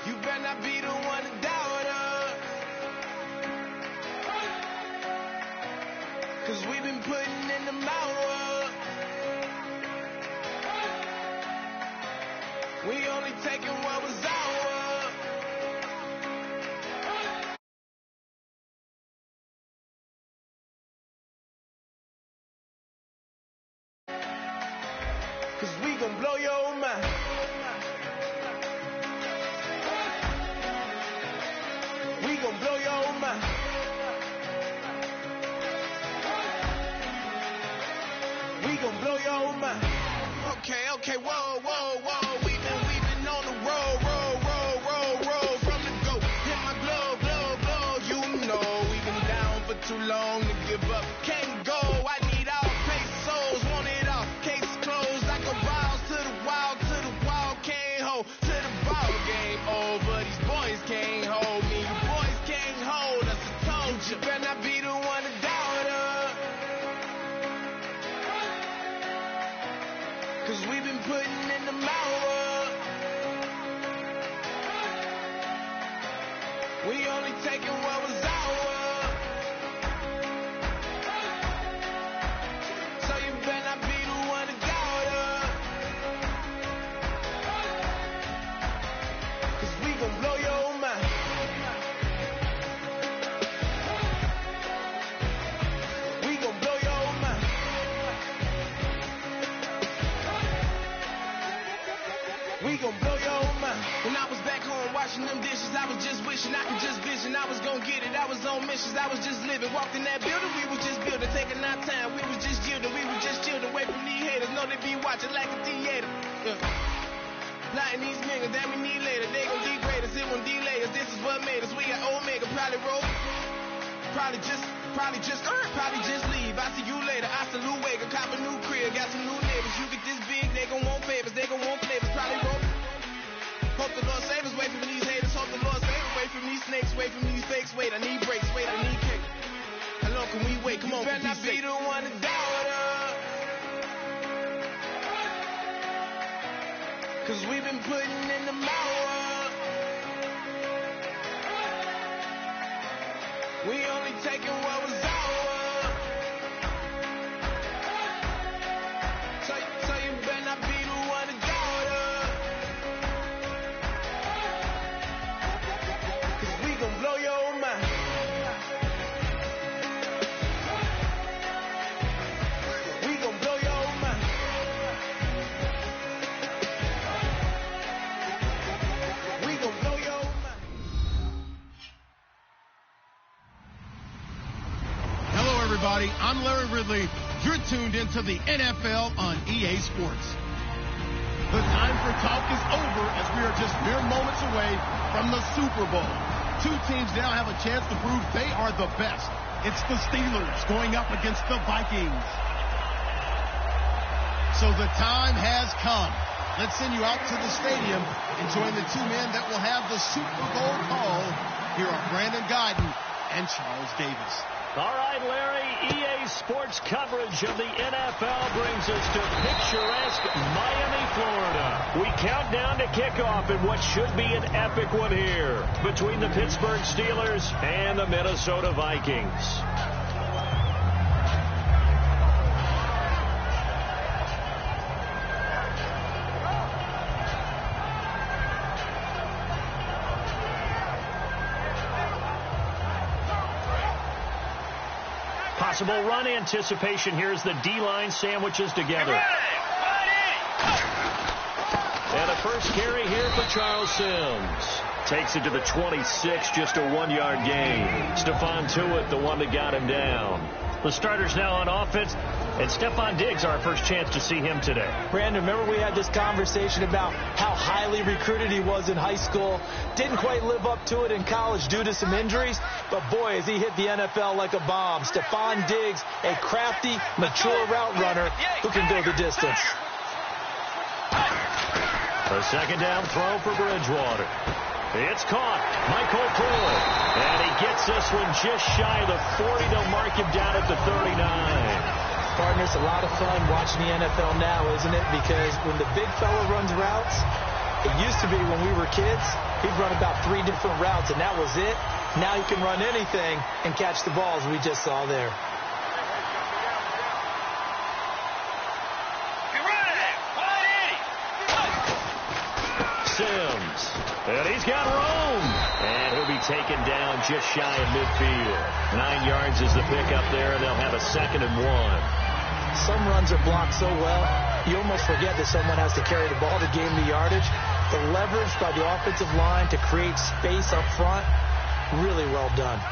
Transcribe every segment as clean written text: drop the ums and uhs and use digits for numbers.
You better not be the one to doubt her. 'Cause we've been putting in the hour. We only taking what was ours. 'Cause we gon' blow your mind. We gon' blow your mind. We gon' blow your mind. Okay, whoa. We've been on the road. From the go, hit my glove. You know we've been down for too long to give up. Can't go. I need all pesos. Want it all. Case closed. I go balls to the wall. Can't hold to the ball. Game over. These boys can't hold me. You boys can't hold us. I told you. Better not be the one to doubt her. 'Cause we've been putting in the hour. We only taking what was ours. So you better not be the one to doubt her. 'Cause we gon' blow your mind. We gon' blow your mind. We gon' blow your mind. When I was back home washing them dishes, I was just wishing I could just vision. I was gon' get it. I was on missions. I was just living. Walked in that building, we was just building. Taking our time, we was just yielding. We was just chilled away from these haters. Know they be watching like a theater. Yeah. Plotting these niggas that we need later. They gon' degrade us, it won't delay us. This is what made us. We got Omega, probably roll. Probably just leave. I see you later. I salute Wega, cop a new crib, got some new neighbors. You get this big, they gon' want favors, they gon' want flavors. Probably roll. Hope the Lord save us, wait from these haters. Hope the Lord save us, wait from these snakes, wait from these fakes. Wait, I need breaks, wait, I need cake. How long can we wait? Come on, better not be the one to doubt her. 'Cause we've been putting in the hour. We only taking what was ours. So you better not be the one to doubt her. 'Cause we gon' blow your mind. We gon' blow your mind. We gon' blow your mind. Hello, everybody. I'm Larry Ridley. You're tuned into the NFL on EA Sports. The time for talk is over as we are just mere moments away from the Super Bowl. Two teams now have a chance to prove they are the best. It's the Steelers going up against the Vikings. So the time has come. Let's send you out to the stadium and join the two men that will have the Super Bowl call. Here are Brandon Guyton and Charles Davis. All right, Larry, EA Sports coverage of the NFL brings us to picturesque Miami, Florida. We count down to kickoff in what should be an epic one here between the Pittsburgh Steelers and the Minnesota Vikings. Possible run anticipation here as the D-line sandwiches together. And a first carry here for Charles Sims. Takes it to the 26, just a 1-yard gain. Stephon Tuitt, the one that got him down. The starters now on offense, and Stephon Diggs, our first chance to see him today. Brandon, remember we had this conversation about how highly recruited he was in high school. Didn't quite live up to it in college due to some injuries, but boy, has he hit the NFL like a bomb. Stephon Diggs, a crafty, mature route runner who can go the distance. A second down throw for Bridgewater. It's caught. Michael Floyd. And he gets this one just shy of the 40. They'll mark him down at the 39. Partner, it's a lot of fun watching the NFL now, isn't it? Because when the big fella runs routes, it used to be when we were kids, he'd run about 3 different routes, and that was it. Now he can run anything and catch the balls we just saw there. Sims, and he's got room, and he'll be taken down just shy of midfield. 9 yards is the pickup there, and they'll have a 2nd and 1. Some runs are blocked so well, you almost forget that someone has to carry the ball to gain the yardage. The leverage by the offensive line to create space up front, really well done.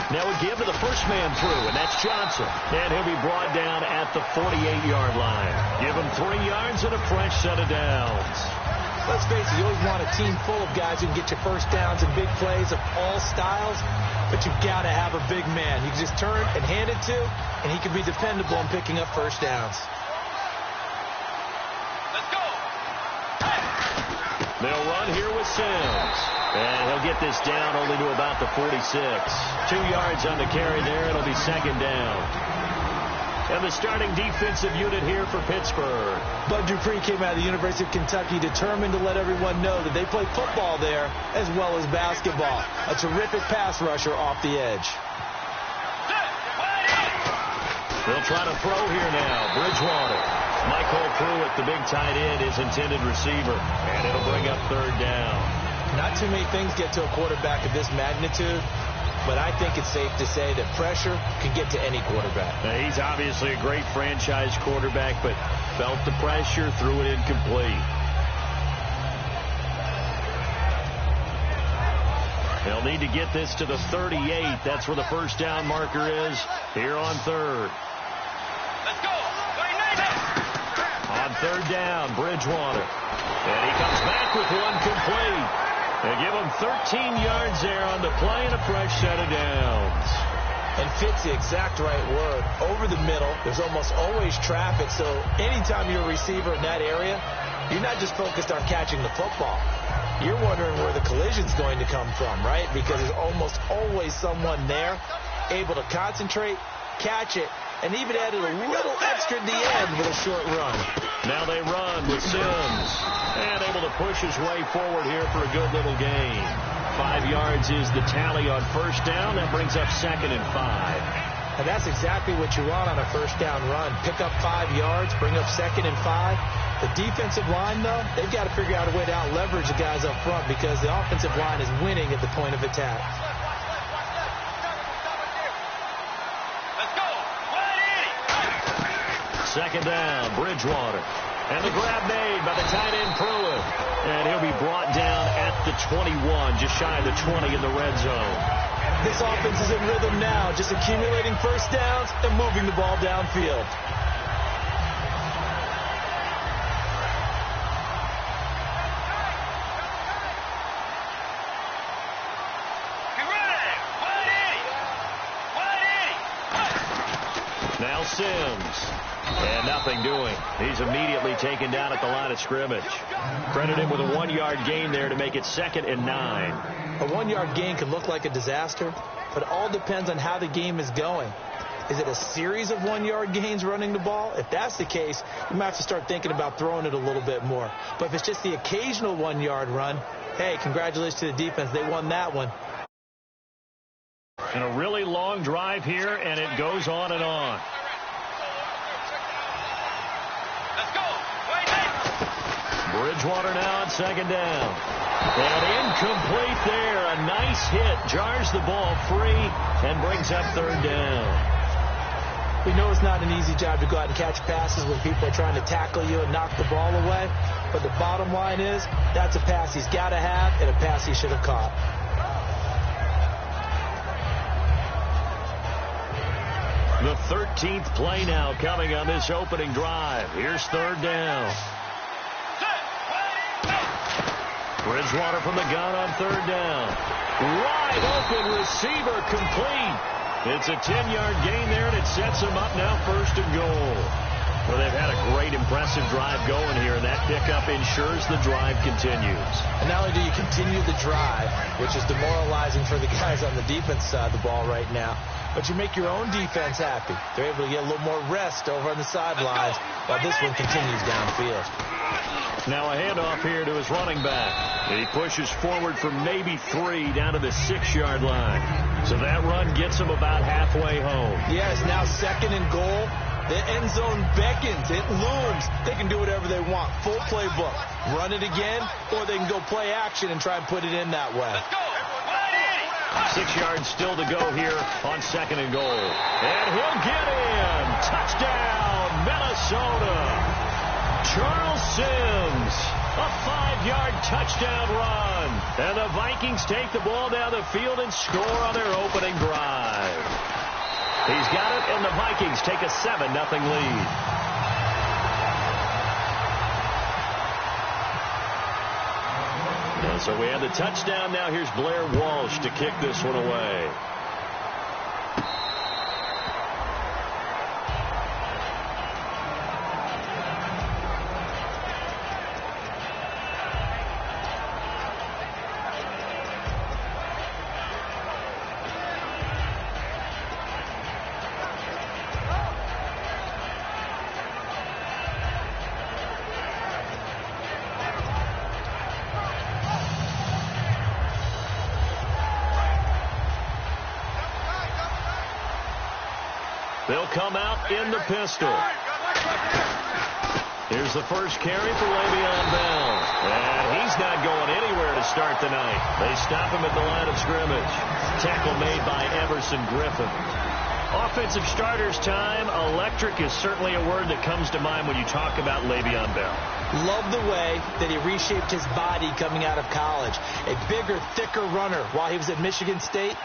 Now we give to the first man through, and that's Johnson. And he'll be brought down at the 48-yard line. Give him 3 yards and a fresh set of downs. Let's face it, you always want a team full of guys who can get you first downs and big plays of all styles, but you've got to have a big man. You can just turn and hand it to, and he can be dependable in picking up first downs. Let's go. They'll run here with Sims. And he'll get this down only to about the 46. 2 yards on the carry there. It'll be 2nd down. And the starting defensive unit here for Pittsburgh. Bud Dupree came out of the University of Kentucky determined to let everyone know that they play football there as well as basketball. A terrific pass rusher off the edge. They'll try to throw here now. Bridgewater. Michael Pruitt, the big tight end, is intended receiver. And it'll bring up 3rd down. Not too many things get to a quarterback of this magnitude, but I think it's safe to say that pressure can get to any quarterback. Now, he's obviously a great franchise quarterback, but felt the pressure, threw it incomplete. They'll need to get this to the 38. That's where the first down marker is here on 3rd. Let's go. On 3rd down, Bridgewater. And he comes back with one complete. They give him 13 yards there on the play and a fresh set of downs. And fits the exact right word. Over the middle, there's almost always traffic, so anytime you're a receiver in that area, you're not just focused on catching the football. You're wondering where the collision's going to come from, right? Because there's almost always someone there able to concentrate, catch it, and even added a little extra at the end with a short run. Now they run with Sims. And able to push his way forward here for a good little gain. 5 yards is the tally on first down. That brings up 2nd and 5. And that's exactly what you want on a first down run. Pick up 5 yards, bring up 2nd and 5. The defensive line, though, they've got to figure out a way to out-leverage the guys up front because the offensive line is winning at the point of attack. Let's go. 2nd down, Bridgewater. And the grab made by the tight end Pruitt. And he'll be brought down at the 21, just shy of the 20 in the red zone. This offense is in rhythm now, just accumulating first downs and moving the ball downfield. Now Sims. And nothing doing. He's immediately taken down at the line of scrimmage. Credit him with a 1-yard gain there to make it 2nd and 9. A 1-yard gain can look like a disaster, but it all depends on how the game is going. Is it a series of 1-yard gains running the ball? If that's the case, you might have to start thinking about throwing it a little bit more. But if it's just the occasional 1-yard run, hey, congratulations to the defense. They won that one. And a really long drive here, and it goes on and on. Bridgewater now on 2nd down. And incomplete there. A nice hit. Jars the ball free and brings up 3rd down. We know it's not an easy job to go out and catch passes when people are trying to tackle you and knock the ball away. But the bottom line is that's a pass he's got to have and a pass he should have caught. The 13th play now coming on this opening drive. Here's 3rd down. Bridgewater from the gun on 3rd down. Wide open receiver complete. It's a 10-yard gain there, and it sets them up now 1st and goal. Well, they've had a great, impressive drive going here, and that pickup ensures the drive continues. And not only do you continue the drive, which is demoralizing for the guys on the defense side of the ball right now, but you make your own defense happy. They're able to get a little more rest over on the sidelines while this one continues downfield. Now a handoff here to his running back. He pushes forward from maybe 3 down to the 6-yard line. So that run gets him about halfway home. Yes, now 2nd and goal. The end zone beckons. It looms. They can do whatever they want. Full playbook. Run it again, or they can go play action and try and put it in that way. 6 yards still to go here on 2nd and goal. And he'll get in. Touchdown, Minnesota. Charles Sims, a 5-yard touchdown run. And the Vikings take the ball down the field and score on their opening drive. He's got it, and the Vikings take a 7-0 lead. And so we have the touchdown. Now here's Blair Walsh to kick this one away. They'll come out in the pistol. Here's the first carry for Le'Veon Bell. And he's not going anywhere to start the night. They stop him at the line of scrimmage. Tackle made by Everson Griffin. Offensive starters time. Electric is certainly a word that comes to mind when you talk about Le'Veon Bell. Love the way that he reshaped his body coming out of college. A bigger, thicker runner while he was at Michigan State.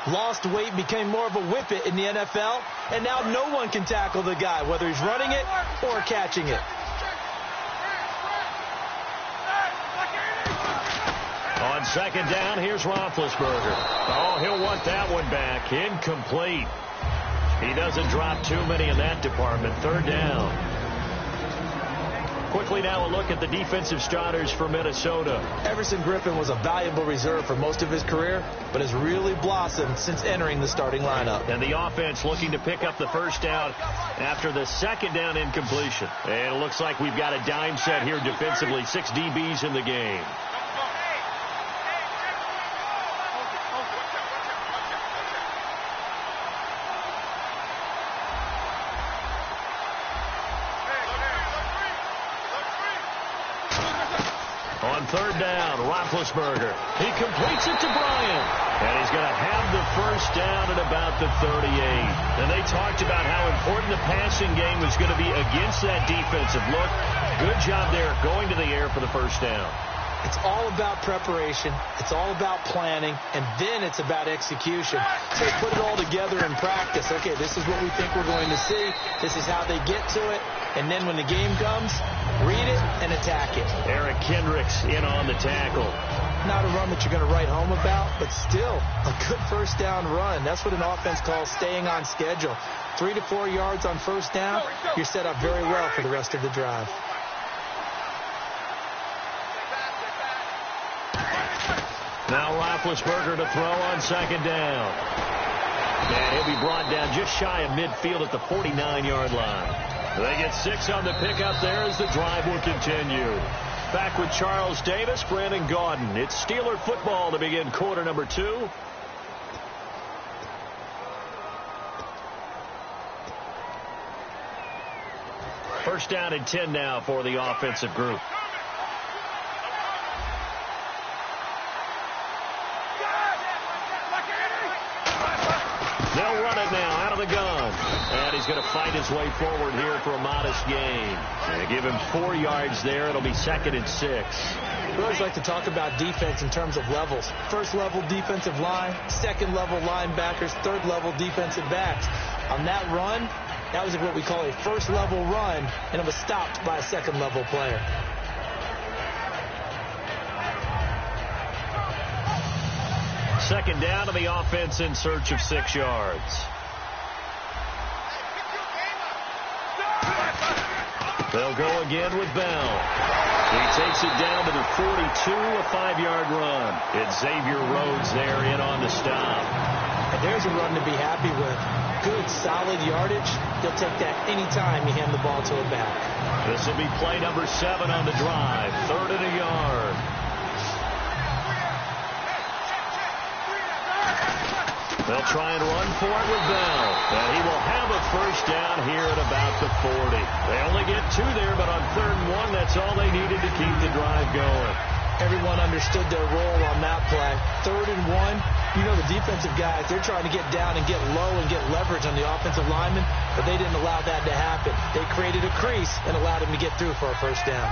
Lost weight, became more of a whippet in the NFL, and now no one can tackle the guy, whether he's running it or catching it. On 2nd down, here's Roethlisberger. Oh, he'll want that one back. Incomplete. He doesn't drop too many in that department. 3rd down. Quickly now a look at the defensive starters for Minnesota. Everson Griffin was a valuable reserve for most of his career, but has really blossomed since entering the starting lineup. And the offense looking to pick up the 1st down after the 2nd down incompletion. And it looks like we've got a dime set here defensively. 6 DBs in the game. On 3rd down, Roethlisberger. He completes it to Bryant. And he's going to have the 1st down at about the 38. And they talked about how important the passing game was going to be against that defensive look. Good job there going to the air for the 1st down. It's all about preparation. It's all about planning. And then it's about execution. So they put it all together in practice. Okay, this is what we think we're going to see. This is how they get to it. And then when the game comes, read it and attack it. Eric Kendricks in on the tackle. Not a run that you're going to write home about, but still a good 1st down run. That's what an offense calls staying on schedule. 3 to 4 yards on 1st down, you're set up very well for the rest of the drive. Now Roethlisberger to throw on 2nd down. And he'll be brought down just shy of midfield at the 49-yard line. They get 6 on the pickup there as the drive will continue. Back with Charles Davis, Brandon Gaudin. It's Steeler football to begin quarter number 2. First down and 10 now for the offensive group. They'll run it now out of the gun. And he's going to fight his way forward here for a modest gain. They give him 4 yards there. It'll be 2nd and 6. We always like to talk about defense in terms of levels. 1st level defensive line, 2nd level linebackers, 3rd level defensive backs. On that run, that was what we call a 1st level run, and it was stopped by a 2nd level player. Second down to the offense in search of 6 yards. They'll go again with Bell. He takes it down to the 42, a 5-yard run. It's Xavier Rhodes there in on the stop. And there's a run to be happy with. Good, solid yardage. They'll take that anytime you hand the ball to a back. This will be play number 7 on the drive. 3rd and a yard. They'll try and run for it with Bell. And he will have a first down here at about the 40. They only get 2 there, but on 3rd and 1, that's all they needed to keep the drive going. Everyone understood their role on that play. 3rd and 1, you know the defensive guys, they're trying to get down and get low and get leverage on the offensive lineman, but they didn't allow that to happen. They created a crease and allowed him to get through for a first down.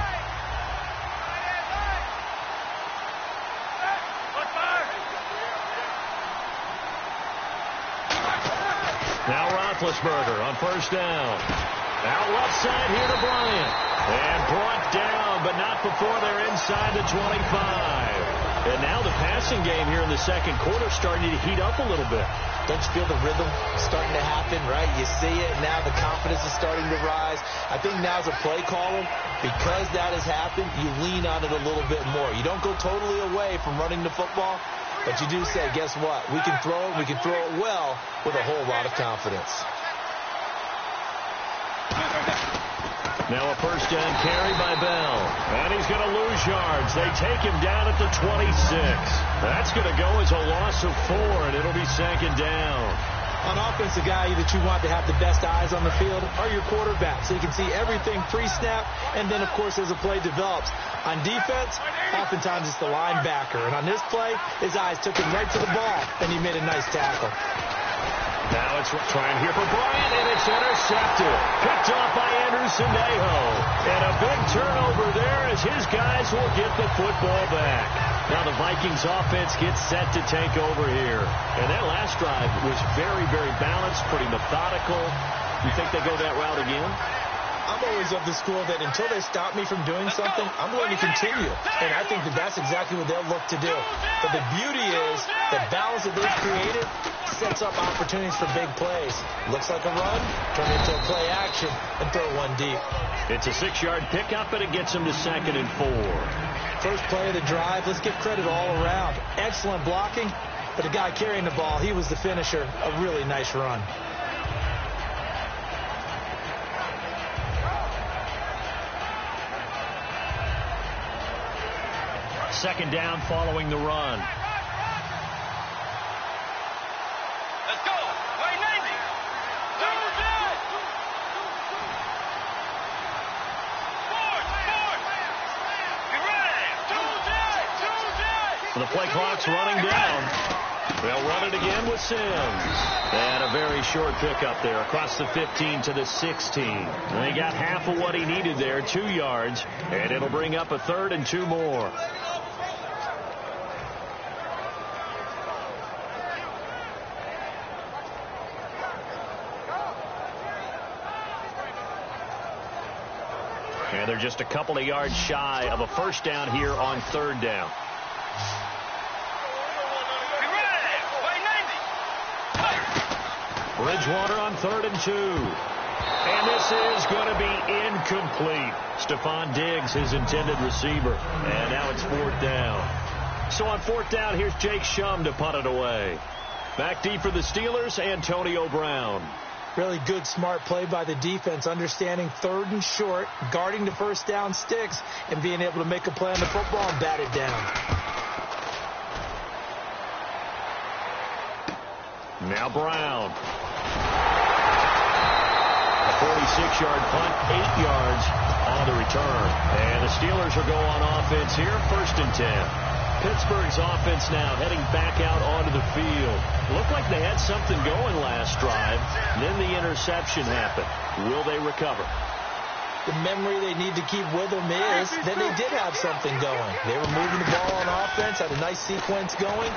Now Roethlisberger on first down. Out left side here to Bryant. And brought down, but not before they're inside the 25. And now the passing game here in the second quarter starting to heat up a little bit. Don't you feel the rhythm starting to happen, right? You see it, now the confidence is starting to rise. I think now as a play caller, because that has happened, you lean on it a little bit more. You don't go totally away from running the football, but you do say, guess what? We can throw it well with a whole lot of confidence. Now a first down carry by Bell. And he's going to lose yards. They take him down at the 26. That's going to go as a loss of 4, and it'll be 2nd down. On offense, the guy that you want to have the best eyes on the field are your quarterbacks, so you can see everything pre-snap, and then, of course, as the play develops. On defense, oftentimes it's the linebacker. And on this play, his eyes took him right to the ball, and he made a nice tackle. Now it's trying here for Bryant, and it's intercepted. Picked off by Anderson-Nejo. And a big turnover there as his guys will get the football back. Now the Vikings offense gets set to take over here. And that last drive was very, very balanced, pretty methodical. You think they go that route again? I'm always of the school that until they stop me from doing something, I'm going to continue. And I think that that's exactly what they'll look to do. But the beauty is the balance that they've created sets up opportunities for big plays. Looks like a run, turn it into a play action, and throw one deep. It's a 6-yard pickup, and it gets them to 2nd and 4. First play of the drive, let's give credit all around. Excellent blocking, but the guy carrying the ball, he was the finisher. A really nice run. Second down following the run. Let's go. Way 90. The play clock's running down. They'll run it again with Sims. And a very short pickup there across the 15 to the 16. And they got half of what he needed there, 2 yards. And it'll bring up a 3rd and 2 more. And they're just a couple of yards shy of a first down here on 3rd down. Bridgewater on 3rd and 2. And this is going to be incomplete. Stephon Diggs, his intended receiver. And now it's 4th down. So on 4th down, here's Jake Shum to punt it away. Back deep for the Steelers, Antonio Brown. Really good, smart play by the defense, understanding 3rd and short, guarding the first down sticks, and being able to make a play on the football and bat it down. Now Brown. A 46-yard punt, 8 yards on the return. And the Steelers will go on offense here, 1st and 10. Pittsburgh's offense now heading back out onto the field. Looked like they had something going last drive. Then the interception happened. Will they recover? The memory they need to keep with them is that they did have something going. They were moving the ball on offense, had a nice sequence going.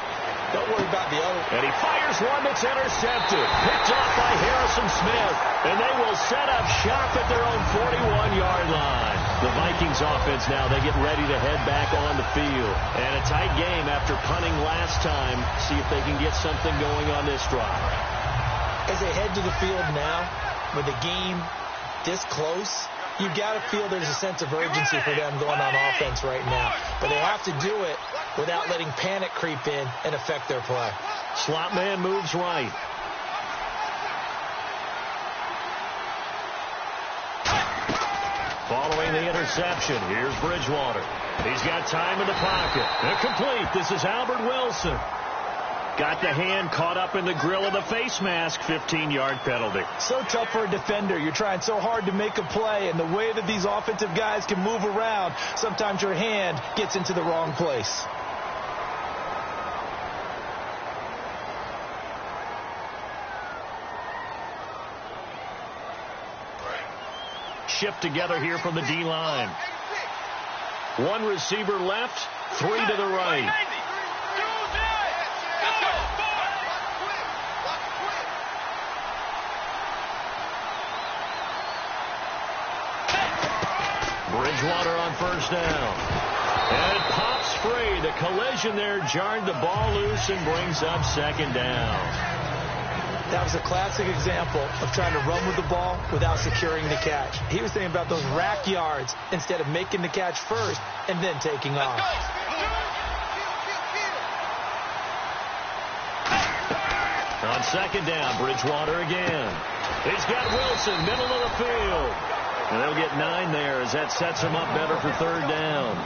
Don't worry about the other. And he fires one that's intercepted. Picked off by Harrison Smith. And they will set up shop at their own 41-yard line. The Vikings offense now, they get ready to head back on the field. And a tight game after punting last time. See if they can get something going on this drive. As they head to the field now, with the game this close, you've got to feel there's a sense of urgency for them going on offense right now. But they have to do it without letting panic creep in and affect their play. Slot man moves right. Following the interception, here's Bridgewater. He's got time in the pocket. Incomplete. This is Albert Wilson. Got the hand caught up in the grill of the face mask. 15-yard penalty. So tough for a defender. You're trying so hard to make a play, and the way that these offensive guys can move around, sometimes your hand gets into the wrong place. Shift together here from the D-line. One receiver left, three to the right. Bridgewater on first down. And it pops free. The collision there jarred the ball loose and brings up second down. That was a classic example of trying to run with the ball without securing the catch. He was thinking about those rack yards instead of making the catch first and then taking off. On second down, Bridgewater again. He's got Wilson, middle of the field. And they'll get 9 there as that sets him up better for third down.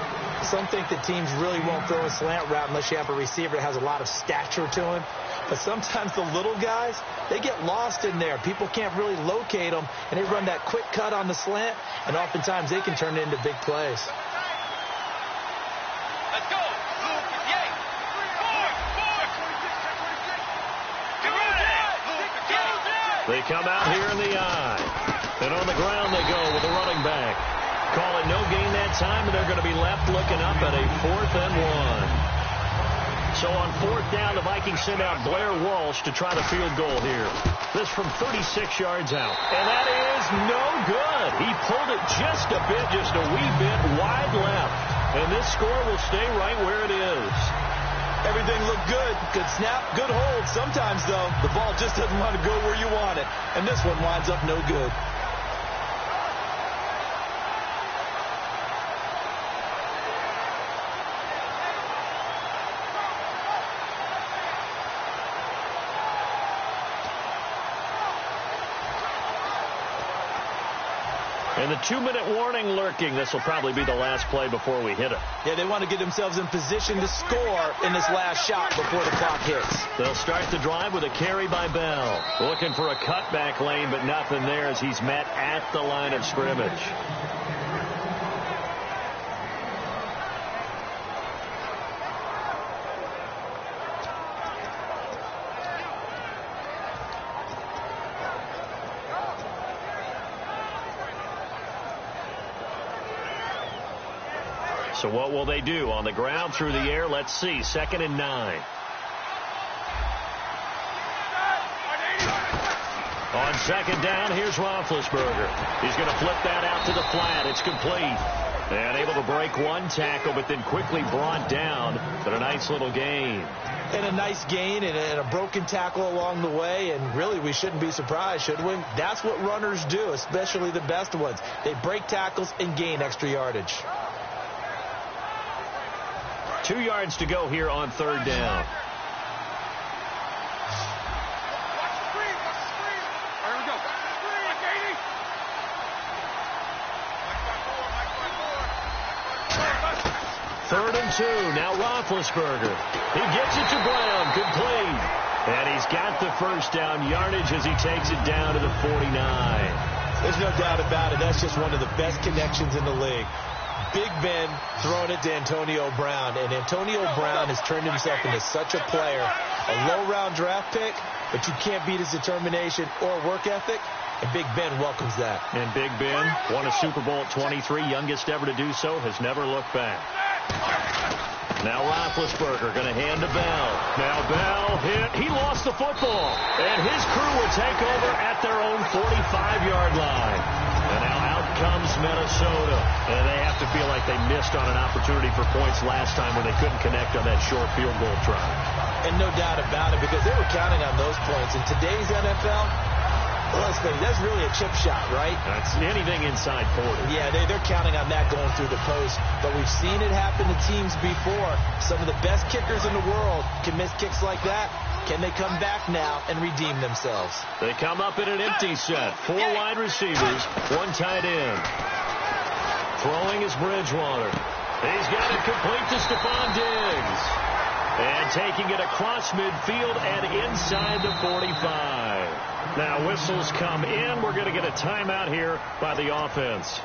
Some think that teams really won't throw a slant route unless you have a receiver that has a lot of stature to him. But sometimes the little guys, they get lost in there. People can't really locate them, and they run that quick cut on the slant, and oftentimes they can turn it into big plays. Let's go. They come out here in the eye. And on the ground they go with the running back. Call it no gain that time, and they're going to be left looking up at a 4th and 1. So on 4th down, the Vikings send out Blair Walsh to try the field goal here. This from 36 yards out. And that is no good. He pulled it just a wee bit wide left. And this score will stay right where it is. Everything looked good. Good snap, good hold. Sometimes, though, the ball just doesn't want to go where you want it. And this one winds up no good. And the 2-minute warning lurking. This will probably be the last play before we hit it. Yeah, they want to get themselves in position to score in this last shot before the clock hits. They'll start the drive with a carry by Bell. Looking for a cutback lane, but nothing there as he's met at the line of scrimmage. So what will they do? On the ground, through the air, let's see. 2nd and 9. On second down, here's Roethlisberger. He's going to flip that out to the flat. It's complete. And able to break one tackle, but then quickly brought down. But a nice little gain. And a nice gain and a broken tackle along the way. And really, we shouldn't be surprised, should we? That's what runners do, especially the best ones. They break tackles and gain extra yardage. 2 yards to go here on 3rd down. Third and 2. Now Roethlisberger. He gets it to Brown. Complete. And he's got the first down yardage as he takes it down to the 49. There's no doubt about it. That's just one of the best connections in the league. Big Ben throwing it to Antonio Brown. And Antonio Brown has turned himself into such a player. A low-round draft pick, but you can't beat his determination or work ethic. And Big Ben welcomes that. And Big Ben won a Super Bowl at 23. Youngest ever to do so. Has never looked back. Now Roethlisberger going to hand to Bell. Now Bell hit. He lost the football. And his crew will take over at their own 45-yard line. And now out comes Minnesota. And they have to feel like they missed on an opportunity for points last time when they couldn't connect on that short field goal try. And no doubt about it, because they were counting on those points. In today's NFL, well, let's face it, that's really a chip shot, right? That's anything inside 40. Yeah, they're counting on that going through the post. But we've seen it happen to teams before. Some of the best kickers in the world can miss kicks like that. Can they come back now and redeem themselves? They come up in an empty set. 4 wide receivers, 1 tight end. Throwing is Bridgewater. He's got it complete to Stephon Diggs. And taking it across midfield and inside the 45. Now whistles come in. We're going to get a timeout here by the offense.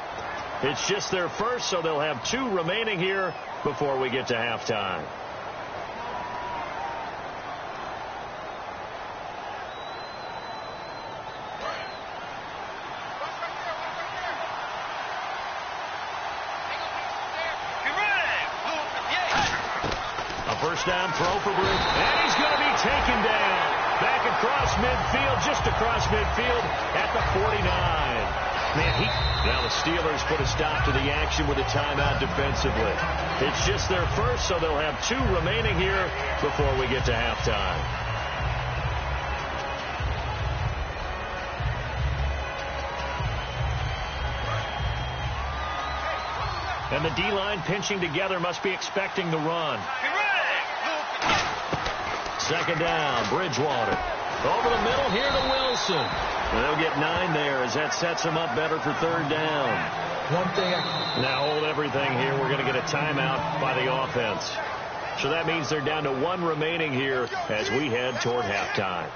It's just their first, so they'll have 2 remaining here before we get to halftime. First down throw for Bruce. And he's going to be taken down. Back across midfield, just across midfield at the 49. Now the Steelers put a stop to the action with a timeout defensively. It's just their first, so they'll have 2 remaining here before we get to halftime. And the D-line pinching together must be expecting the run. Second down, Bridgewater. Over the middle here to Wilson. They'll get 9 there as that sets them up better for third down. Now hold everything here. We're going to get a timeout by the offense. So that means they're down to 1 remaining here as we head toward halftime.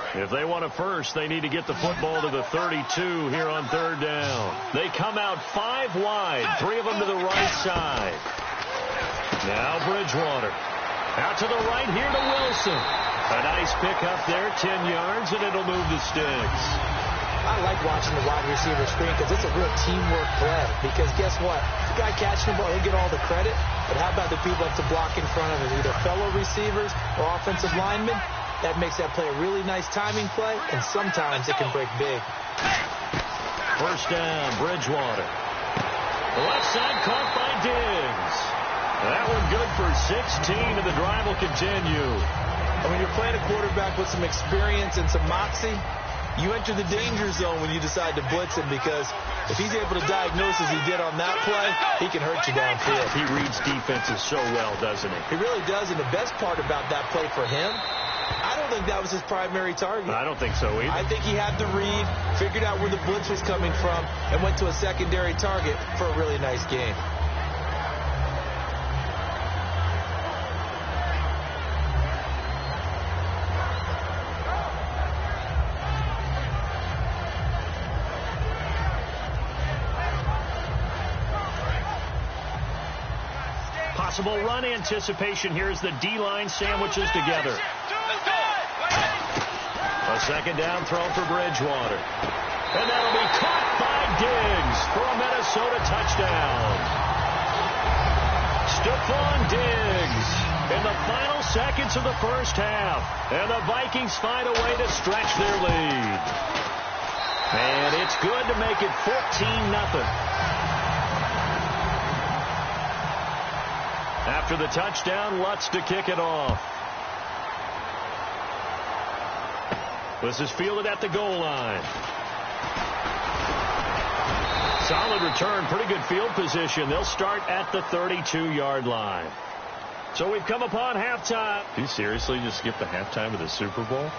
If they want a first, they need to get the football to the 32 here on third down. They come out 5 wide, 3 of them to the right side. Now Bridgewater. Out to the right here to Wilson. A nice pick up there, 10 yards, and it'll move the sticks. I like watching the wide receiver screen because it's a real teamwork play. Because guess what? The guy catching the ball, he'll get all the credit. But how about the people up to block in front of him, either fellow receivers or offensive linemen? That makes that play a really nice timing play, and sometimes it can break big. First down, Bridgewater. The left side caught by Diggs. That one good for 16, and the drive will continue. And when you're playing a quarterback with some experience and some moxie, you enter the danger zone when you decide to blitz him, because if he's able to diagnose as he did on that play, he can hurt you downfield. He reads defenses so well, doesn't he? He really does, and the best part about that play for him, I don't think that was his primary target. I don't think so either. I think he had the read, figured out where the blitz was coming from, and went to a secondary target for a really nice game. Possible run anticipation here as the D-line sandwiches together. A second down throw for Bridgewater. And that'll be caught by Diggs for a Minnesota touchdown. Stephon Diggs in the final seconds of the first half. And the Vikings find a way to stretch their lead. And it's good to make it 14-0. After the touchdown, Lutz to kick it off. This is fielded at the goal line. Solid return, pretty good field position. They'll start at the 32-yard line. So we've come upon halftime. Do you seriously just skip the halftime of the Super Bowl?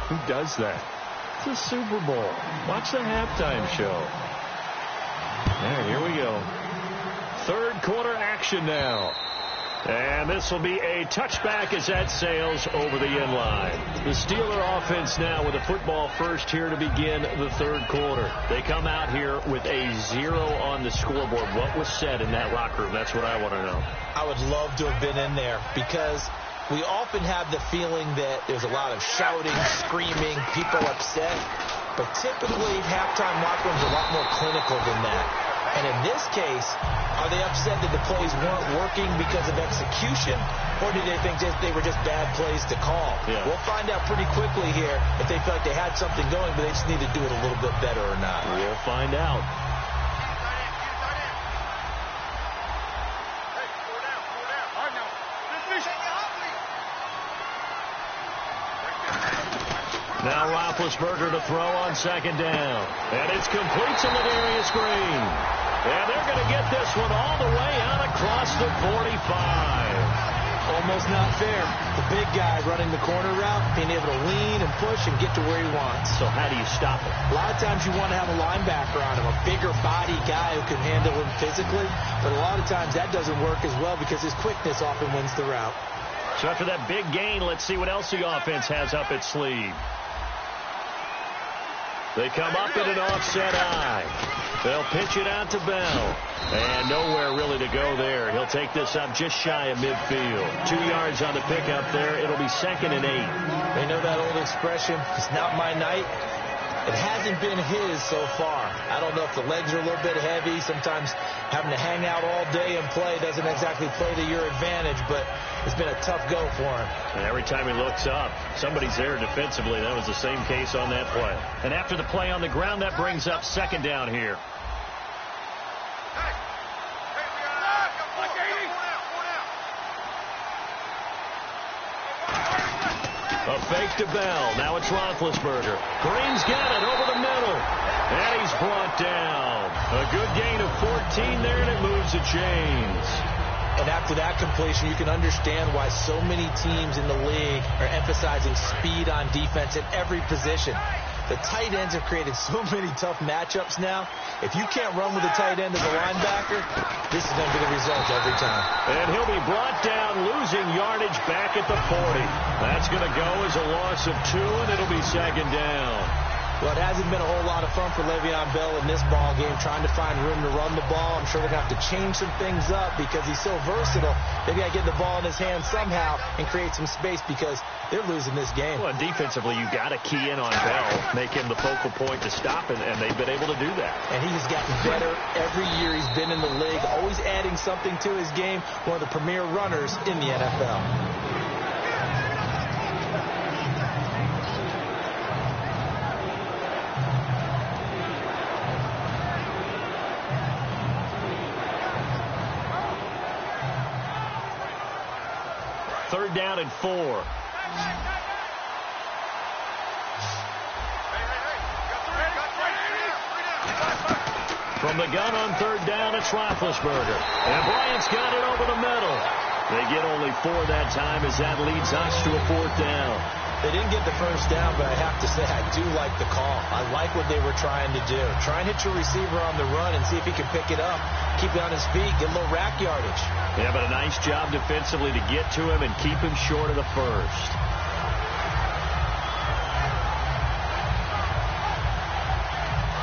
Who does that? It's a Super Bowl. Watch the halftime show. There, here we go. Third quarter action now. And this will be a touchback as that sails over the end line. The Steeler offense now with a football first here to begin the third quarter. They come out here with a 0 on the scoreboard. What was said in that locker room? That's what I want to know. I would love to have been in there, because we often have the feeling that there's a lot of shouting, screaming, people upset. But typically, halftime locker rooms are a lot more clinical than that. And in this case, are they upset that the plays weren't working because of execution, or did they think they were just bad plays to call? Yeah. We'll find out pretty quickly here if they felt like they had something going, but they just need to do it a little bit better or not. We'll find out. Now Roethlisberger to throw on second down. And it's complete to Ladarius Green. And they're going to get this one all the way out across the 45. Almost not fair. The big guy running the corner route, being able to lean and push and get to where he wants. So how do you stop it? A lot of times you want to have a linebacker on him, a bigger body guy who can handle him physically. But a lot of times that doesn't work as well because his quickness often wins the route. So after that big gain, let's see what else the offense has up its sleeve. They come up in an offset eye. They'll pitch it out to Bell. And nowhere really to go there. He'll take this up just shy of midfield. 2 yards on the pickup there. It'll be 2nd and 8. They know that old expression, it's not my night. It hasn't been his so far. I don't know if the legs are a little bit heavy. Sometimes having to hang out all day and play doesn't exactly play to your advantage, but it's been a tough go for him. And every time he looks up, somebody's there defensively. That was the same case on that play. And after the play on the ground, that brings up 2nd down here. A fake to Bell. Now it's Roethlisberger. Green's got it over the middle. And he's brought down. A good gain of 14 there, and it moves the chains. And after that completion, you can understand why so many teams in the league are emphasizing speed on defense at every position. The tight ends have created so many tough matchups now. If you can't run with a tight end as a linebacker, this is going to be the result every time. And he'll be brought down, losing yardage back at the 40. That's going to go as a loss of 2, and it'll be 2nd down. Well, it hasn't been a whole lot of fun for Le'Veon Bell in this ball game, trying to find room to run the ball. I'm sure they're going to have to change some things up because he's so versatile. They've got to get the ball in his hands somehow and create some space because they're losing this game. Well, defensively, you got to key in on Bell, make him the focal point to stop it, and they've been able to do that. And he has gotten better every year he's been in the league, always adding something to his game, one of the premier runners in the NFL. Third down and 4. From the gun on third down, it's Roethlisberger. And Bryant's got it over the middle. They get only 4 that time as that leads us to a 4th down. They didn't get the first down, but I have to say I do like the call. I like what they were trying to do. Try and hit your receiver on the run and see if he can pick it up. Keep it on his feet, get a little rack yardage. Yeah, but a nice job defensively to get to him and keep him short of the first.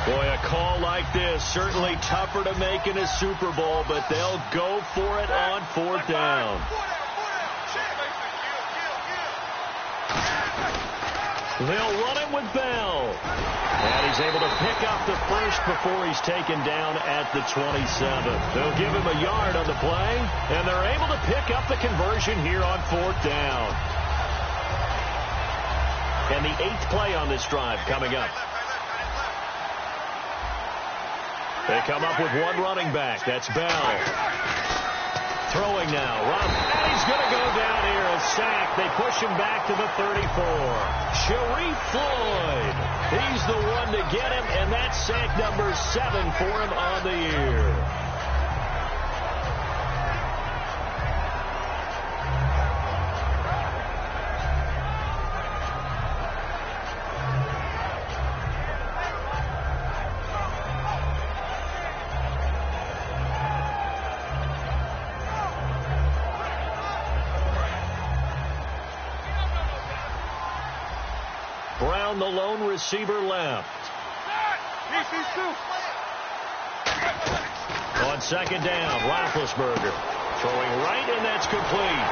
Boy, a call like this, certainly tougher to make in a Super Bowl, but they'll go for it on 4th down. They'll run it with Bell. And he's able to pick up the first before he's taken down at the 27. They'll give him a yard on the play, and they're able to pick up the conversion here on 4th down. And the 8th play on this drive coming up. They come up with one running back. That's Bell. Throwing now. And he's going to go down here. A sack. They push him back to the 34. Sharif Floyd. He's the one to get him, and that's sack number 7 for him on the year. Brown, the lone receiver, left. On second down, Roethlisberger throwing right, and that's complete.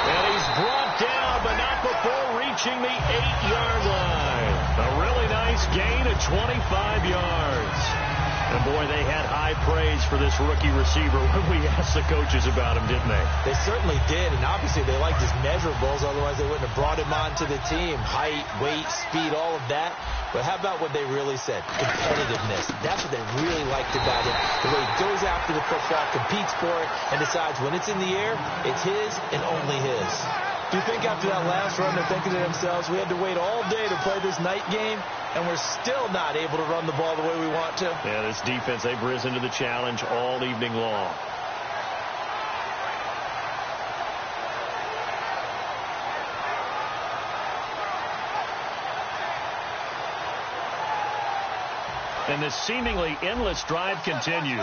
And he's brought down, but not before reaching the 8-yard line. A really nice gain of 25 yards. And, boy, they had high praise for this rookie receiver when we asked the coaches about him, didn't they? They certainly did, and obviously they liked his measurables, otherwise they wouldn't have brought him onto the team. Height, weight, speed, all of that. But how about what they really said? Competitiveness. That's what they really liked about him. The way he goes after the football, competes for it, and decides when it's in the air, it's his and only his. You think after that last run, they're thinking to themselves, we had to wait all day to play this night game, and we're still not able to run the ball the way we want to. Yeah, this defense, they've risen to the challenge all evening long. And this seemingly endless drive continues.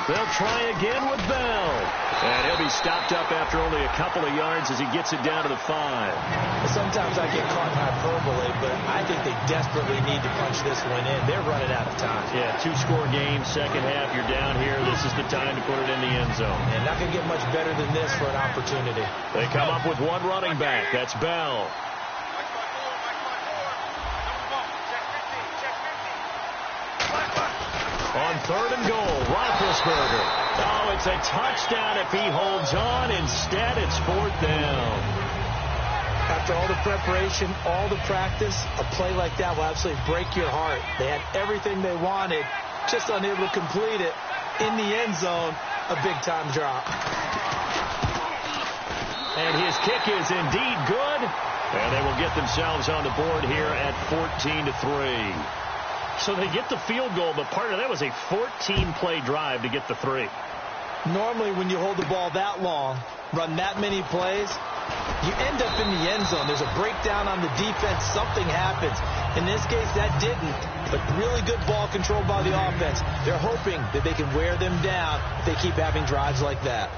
They'll try again with Bell. And he'll be stopped up after only a couple of yards as he gets it down to the 5. Sometimes I get caught in hyperbole, but I think they desperately need to punch this one in. They're running out of time. Yeah, 2-score game, second half, you're down here. This is the time to put it in the end zone. And not going to get much better than this for an opportunity. They come up with one running back. That's Bell. On 3rd and goal, Roethlisberger. Oh, it's a touchdown if he holds on. Instead, it's 4th down. After all the preparation, all the practice, a play like that will absolutely break your heart. They had everything they wanted, just unable to complete it. In the end zone, a big-time drop. And his kick is indeed good. And they will get themselves on the board here at 14-3. So they get the field goal, but part of that was a 14-play drive to get the 3. Normally, when you hold the ball that long, run that many plays, you end up in the end zone. There's a breakdown on the defense. Something happens. In this case, that didn't, but really good ball control by the offense. They're hoping that they can wear them down if they keep having drives like that.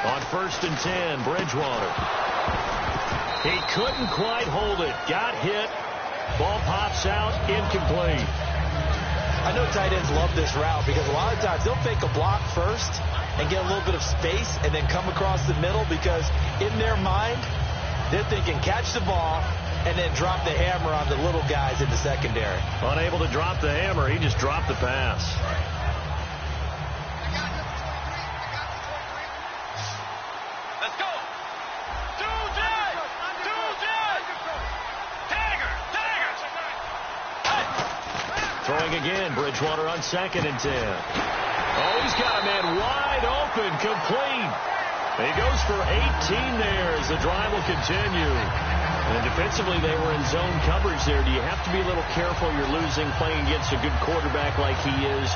On 1st and 10, Bridgewater. He couldn't quite hold it. Got hit. Ball pops out. Incomplete. I know tight ends love this route because a lot of times they'll fake a block first and get a little bit of space and then come across the middle because in their mind, they're thinking catch the ball and then drop the hammer on the little guys in the secondary. Unable to drop the hammer, he just dropped the pass. Throwing again, Bridgewater on 2nd and 10. Oh, he's got a man wide open, complete. He goes for 18 there as the drive will continue. And defensively, they were in zone coverage there. Do you have to be a little careful? You're losing playing against a good quarterback like he is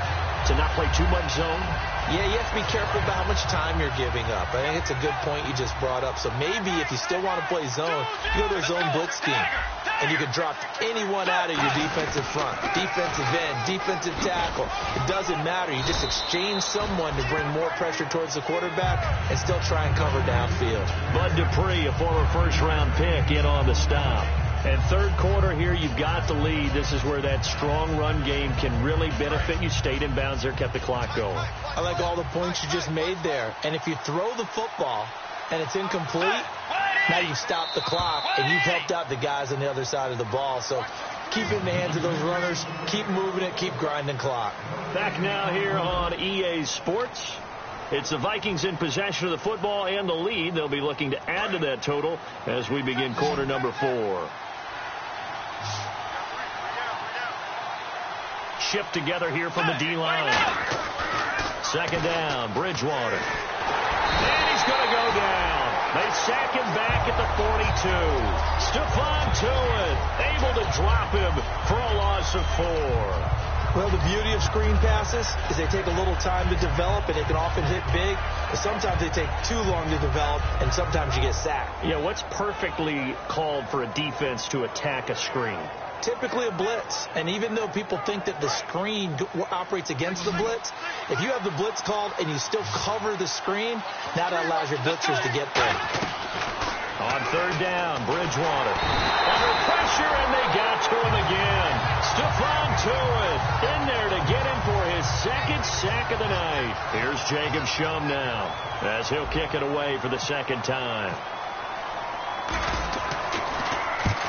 to not play too much zone? Yeah, you have to be careful about how much time you're giving up. I think it's a good point you just brought up. So maybe if you still want to play zone, you go to a zone blitz scheme. And you can drop anyone out of your defensive front. Defensive end, defensive tackle. It doesn't matter. You just exchange someone to bring more pressure towards the quarterback and still try and cover downfield. Bud Dupree, a former first-round pick, in on the stop. And 3rd quarter here, you've got the lead. This is where that strong run game can really benefit you. Stayed in bounds there, kept the clock going. I like all the points you just made there. And if you throw the football and it's incomplete, now you've stopped the clock, and you've helped out the guys on the other side of the ball. So keep it in the hands of those runners. Keep moving it. Keep grinding clock. Back now here on EA Sports. It's the Vikings in possession of the football and the lead. They'll be looking to add to that total as we begin quarter number 4. Shipped together here from the D-line. 2nd down, Bridgewater. And he's going to go down. They sack him back at the 42. Stephon Tuitt able to drop him for a loss of 4. Well, the beauty of screen passes is they take a little time to develop, and they can often hit big. But sometimes they take too long to develop, and sometimes you get sacked. Yeah, what's perfectly called for a defense to attack a screen? Typically a blitz. And even though people think that the screen operates against the blitz, if you have the blitz called and you still cover the screen, now that allows your blitzers to get there. On 3rd down, Bridgewater. Under pressure, and they got to him again. Stephon Tuitt in there to get him for his 2nd sack of the night. Here's Jacob Shum now as he'll kick it away for the 2nd time.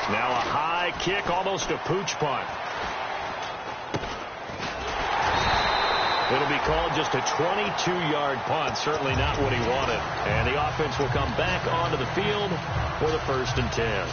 Now a high kick, almost a pooch punt. It'll be called just a 22-yard punt. Certainly not what he wanted. And the offense will come back onto the field for the 1st and 10.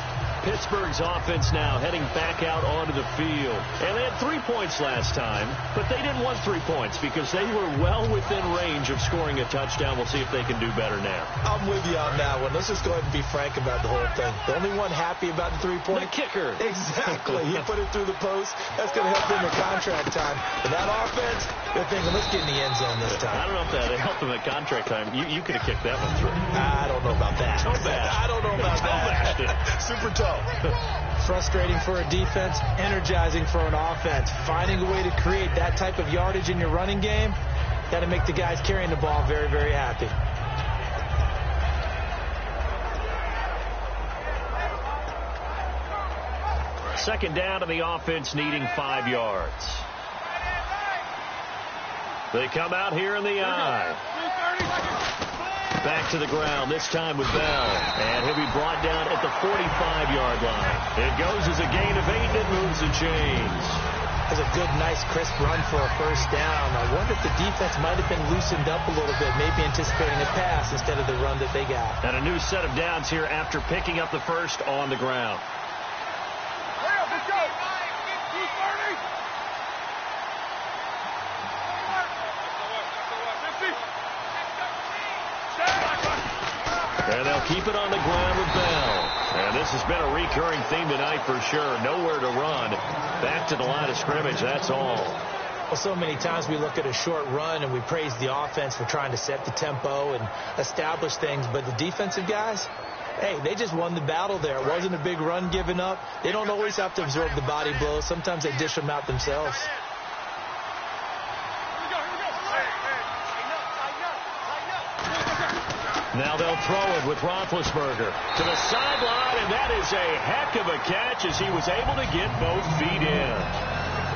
Pittsburgh's offense now heading back out onto the field. And they had 3 points last time, but they didn't want 3 points because they were well within range of scoring a touchdown. We'll see if they can do better now. I'm with you on that one. Let's just go ahead and be frank about the whole thing. The only one happy about the 3-point? The kicker. Exactly. He put it through the post. That's going to help them in contract time. But that offense, they're thinking, let's get in the end zone this time. I don't know if that helped them at contract time. You could have kicked that one through. I don't know about that. I don't know about that. Super tough. Frustrating for a defense, energizing for an offense. Finding a way to create that type of yardage in your running game, got to make the guys carrying the ball very, very happy. Second down to the offense needing 5 yards. They come out here in the eye. Back to the ground, this time with Bell. And he'll be brought down at the 45-yard line. It goes as a gain of 8 and moves the chains. That's a good, nice, crisp run for a 1st down. I wonder if the defense might have been loosened up a little bit, maybe anticipating a pass instead of the run that they got. And a new set of downs here after picking up the 1st on the ground. And they'll keep it on the ground with Bell. And this has been a recurring theme tonight for sure. Nowhere to run. Back to the line of scrimmage, that's all. Well, so many times we look at a short run and we praise the offense for trying to set the tempo and establish things. But the defensive guys, hey, they just won the battle there. It wasn't a big run given up. They don't always have to absorb the body blows. Sometimes they dish them out themselves. Now they'll throw it with Roethlisberger to the sideline, and that is a heck of a catch as he was able to get both feet in.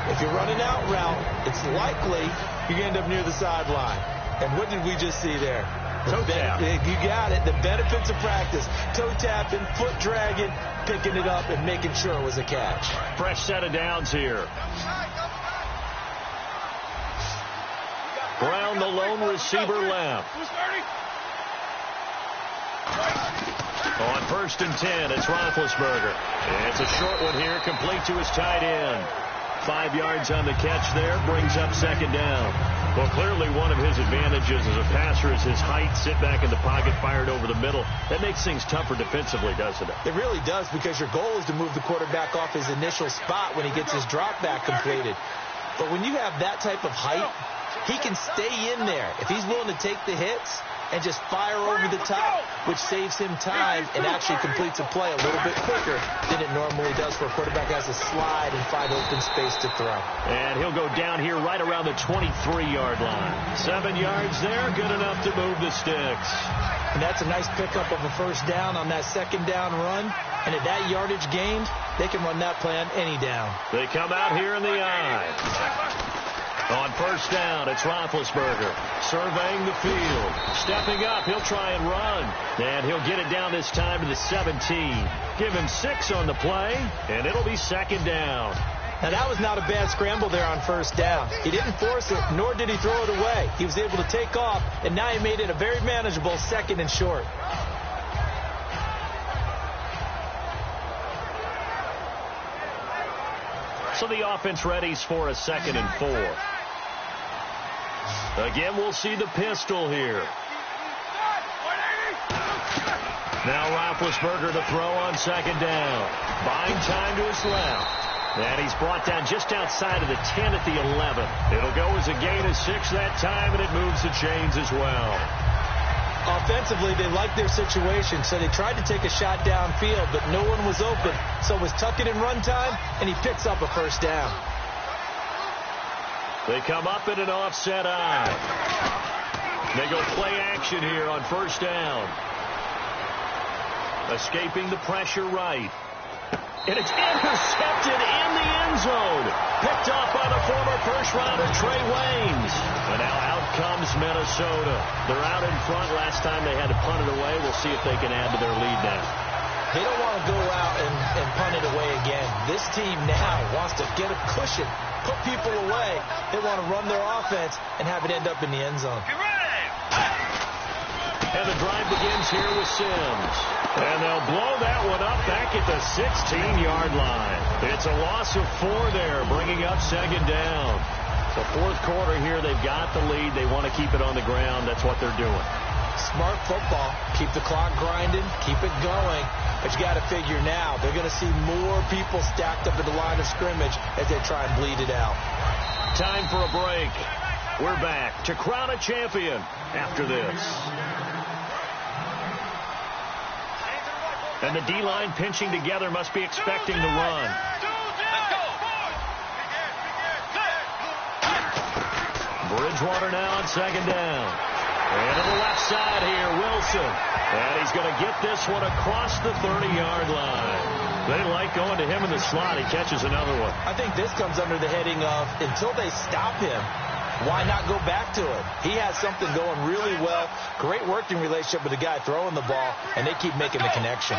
If you're running out route, it's likely you're going to end up near the sideline. And what did we just see there? Toe tap. You got it. The benefits of practice. Toe tapping, foot dragging, picking it up, and making sure it was a catch. Fresh set of downs here. Brown, the lone receiver left. On 1st and 10, it's Roethlisberger. It's a short one here, complete to his tight end. 5 yards on the catch there, brings up 2nd down. Well, clearly one of his advantages as a passer is his height, sit back in the pocket, fired over the middle. That makes things tougher defensively, doesn't it? It really does, because your goal is to move the quarterback off his initial spot when he gets his drop back completed. But when you have that type of height, he can stay in there. If he's willing to take the hits and just fire over the top, which saves him time and actually completes a play a little bit quicker than it normally does for a quarterback has to slide and find open space to throw. And he'll go down here right around the 23-yard line. 7 yards there, good enough to move the sticks. And that's a nice pickup of a 1st down on that 2nd down run. And at that yardage gained, they can run that play on any down. They come out here in the eye. On 1st down, it's Roethlisberger surveying the field. Stepping up, he'll try and run. And he'll get it down this time to the 17. Give him 6 on the play, and it'll be 2nd down. Now, that was not a bad scramble there on 1st down. He didn't force it, nor did he throw it away. He was able to take off, and now he made it a very manageable 2nd and short. So the offense readies for a 2nd and 4. Again, we'll see the pistol here. Now Roethlisberger to throw on 2nd down. Buying time to his left. And he's brought down just outside of the 10 at the 11. It'll go as a gain of 6 that time, and it moves the chains as well. Offensively, they liked their situation, so they tried to take a shot downfield, but no one was open. So it was tuck it in run time, and he picks up a 1st down. They come up in an offset eye. They go play action here on 1st down. Escaping the pressure right. And it's intercepted in the end zone. Picked off by the former 1st-rounder Trey Waynes. And now out comes Minnesota. They're out in front. Last time they had to punt it away. We'll see if they can add to their lead now. They don't want to go out and punt it away again. This team now wants to get a cushion, put people away. They want to run their offense and have it end up in the end zone. And the drive begins here with Sims. And they'll blow that one up back at the 16-yard line. It's a loss of 4 there, bringing up second down. The fourth quarter here, they've got the lead. They want to keep it on the ground. That's what they're doing. Smart football. Keep the clock grinding. Keep it going. But you got to figure now, they're going to see more people stacked up at the line of scrimmage as they try and bleed it out. Time for a break. We're back to crown a champion after this. And the D-line pinching together must be expecting the run. Bridgewater now on second down. And to the left side here, Wilson. And he's going to get this one across the 30-yard line. They like going to him in the slot. He catches another one. I think this comes under the heading of, until they stop him, why not go back to it? He has something going really well. Great working relationship with the guy throwing the ball, and they keep making the connection.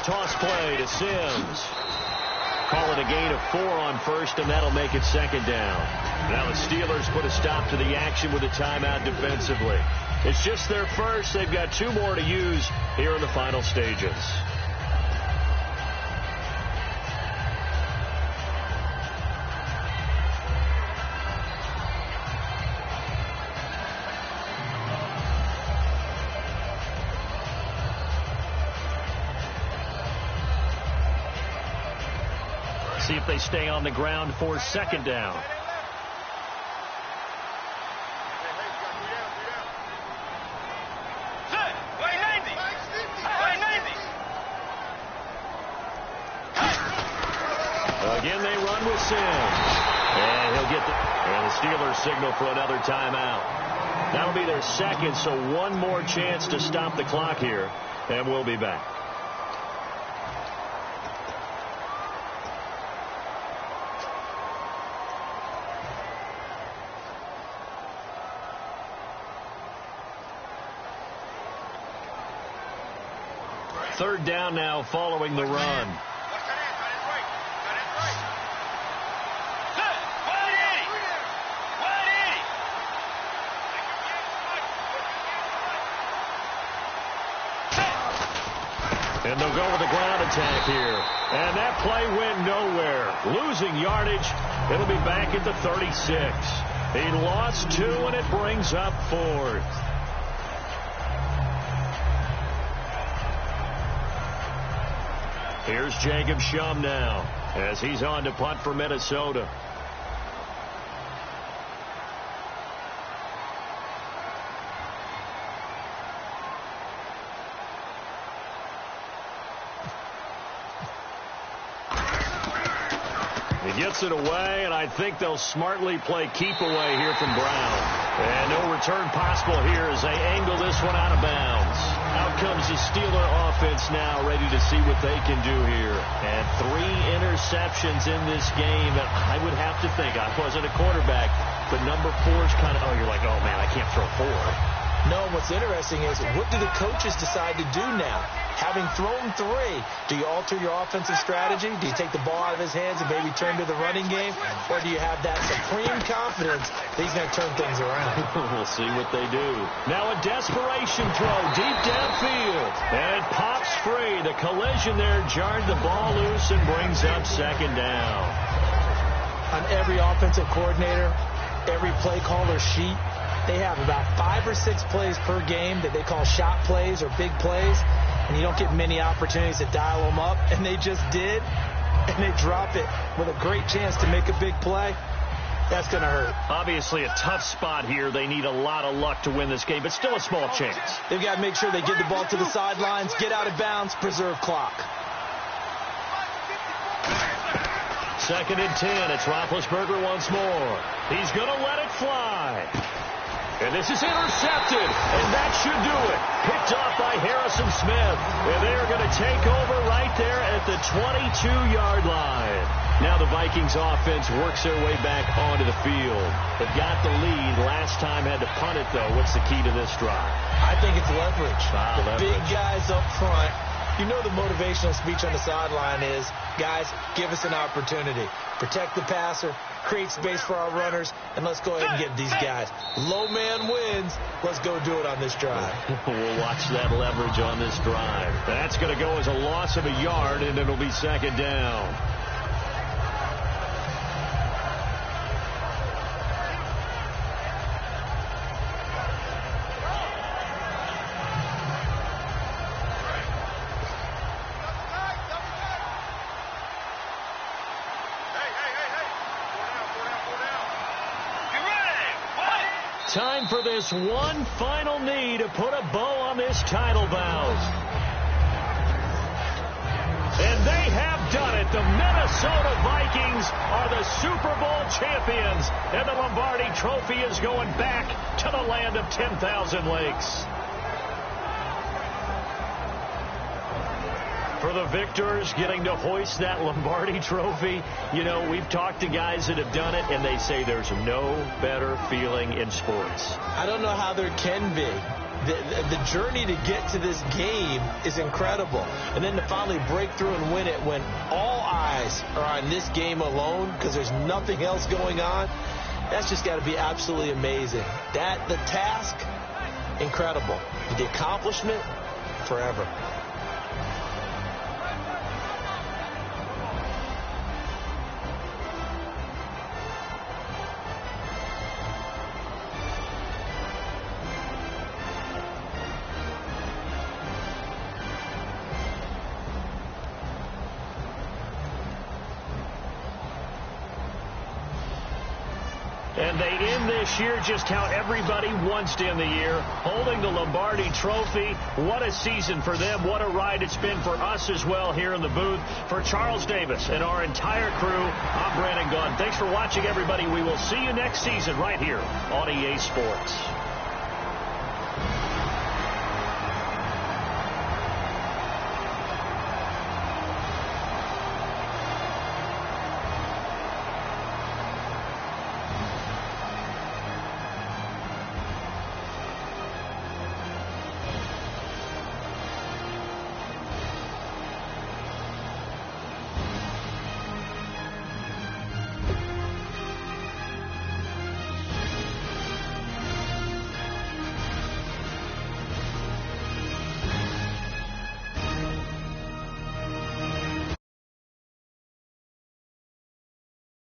Toss play to Sims. Call it a gain of 4 on first, and that'll make it second down. Now the Steelers put a stop to the action with a timeout defensively. It's just their first. They've got 2 more to use here in the final stages. See if they stay on the ground for second down. Again, they run with Sims. And he'll get the Steelers signal for another timeout. That'll be their second, so 1 more chance to stop the clock here. And we'll be back. Third down now following the run. And they'll go with the ground attack here. And that play went nowhere. Losing yardage. It'll be back at the 36. He lost 2, and it brings up 4th. Here's Jacob Shum now as he's on to punt for Minnesota. He gets it away, and I think they'll smartly play keep away here from Brown. And no return possible here as they angle this one out of bounds. Out comes the Steeler offense now, ready to see what they can do here. And 3 interceptions in this game. And I would have to think, I wasn't a quarterback, but number 4 is kind of, you're like, oh, man, I can't throw 4. No, what's interesting is, what do the coaches decide to do now? Having thrown 3, do you alter your offensive strategy? Do you take the ball out of his hands and maybe turn to the running game? Or do you have that supreme confidence that he's going to turn things around? We'll see what they do. Now a desperation throw deep downfield. And it pops free. The collision there jarred the ball loose and brings up second down. On every offensive coordinator, every play caller sheet, they have about 5 or 6 plays per game that they call shot plays or big plays. And you don't get many opportunities to dial them up. And they just did. And they drop it with a great chance to make a big play. That's going to hurt. Obviously a tough spot here. They need a lot of luck to win this game, but still a small chance. They've got to make sure they get the ball to the sidelines, get out of bounds, preserve clock. 2nd and 10. It's Roethlisberger once more. He's going to let it fly. And this is intercepted, and that should do it. Picked off by Harrison Smith. And they're going to take over right there at the 22-yard line. Now the Vikings offense works their way back onto the field. They've got the lead. Last time had to punt it, though. What's the key to this drive? I think it's leverage. Leverage. Big guys up front. You know the motivational speech on the sideline is, guys, give us an opportunity. Protect the passer, create space for our runners, and let's go ahead and get these guys. Low man wins. Let's go do it on this drive. We'll watch that leverage on this drive. That's going to go as a loss of a yard, and it'll be 2nd down. Time for this one final knee to put a bow on this title bout. And they have done it. The Minnesota Vikings are the Super Bowl champions. And the Lombardi Trophy is going back to the land of 10,000 lakes. For the victors, getting to hoist that Lombardi Trophy, you know, we've talked to guys that have done it, and they say there's no better feeling in sports. I don't know how there can be. The journey to get to this game is incredible. And then to finally break through and win it when all eyes are on this game alone because there's nothing else going on, that's just got to be absolutely amazing. The task, incredible. The accomplishment, forever. And they end this year just how everybody wants to end the year, holding the Lombardi Trophy. What a season for them. What a ride it's been for us as well here in the booth. For Charles Davis and our entire crew, I'm Brandon Gaughan. Thanks for watching, everybody. We will see you next season right here on EA Sports.